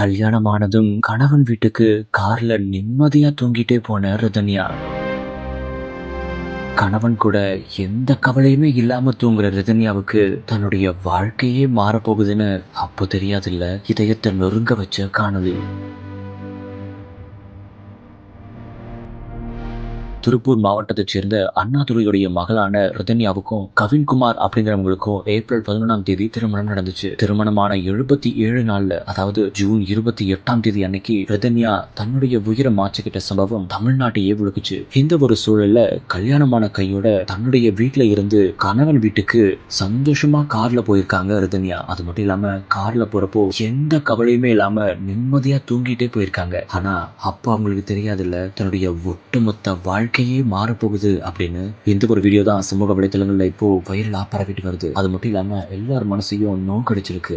கல்யாணமானதும் கணவன் வீட்டுக்கு கார்ல நிம்மதியா தூங்கிட்டே போன ரிதன்யா. கணவன் கூட எந்த கவலையுமே இல்லாம தூங்குற ரிதன்யாவுக்கு தன்னுடைய வாழ்க்கையே மாறப்போகுதுன்னு அப்போ தெரியாதுல்ல. இதயத்தை நொறுங்க வச்ச காணொளி. திருப்பூர் மாவட்டத்தைச் சேர்ந்த அண்ணாதுரையுடைய மகளான ரிதன்யாவுக்கும் கவின்குமார் அப்படிங்கிறவங்களுக்கும் ஏப்ரல் 11ஆம் தேதி திருமணம் நடந்துச்சு. திருமணமான 77 நாள்ல, அதாவது ஜூன் 28ஆம் தேதி அன்னைக்கு ரிதன்யா தன்னுடைய உயிரை மாற்றிக்கிட்ட சம்பவம் தமிழ்நாட்டையே விழுக்குச்சு. இந்த ஒரு சூழல்ல கல்யாணமான கையோட தன்னுடைய வீட்டுல இருந்து கணவன் வீட்டுக்கு சந்தோஷமா கார்ல போயிருக்காங்க ரிதன்யா. அது மட்டும் இல்லாம கார்ல போறப்போ எந்த கவலையுமே இல்லாம நிம்மதியா தூங்கிட்டே போயிருக்காங்க. ஆனா அப்ப அவங்களுக்கு தெரியாதுல்ல, தன்னுடைய ஒட்டுமொத்த வாழ்க்கையே மாறப்போகுது அப்படின்னு. இந்த ஒரு வீடியோ தான் சமூக வலைத்தளங்கள்ல இப்போ வைரலா பரவிட்டு வருது. அது மட்டும் இல்லாம எல்லார் மனசையும் நோக்கடிச்சிருக்கு.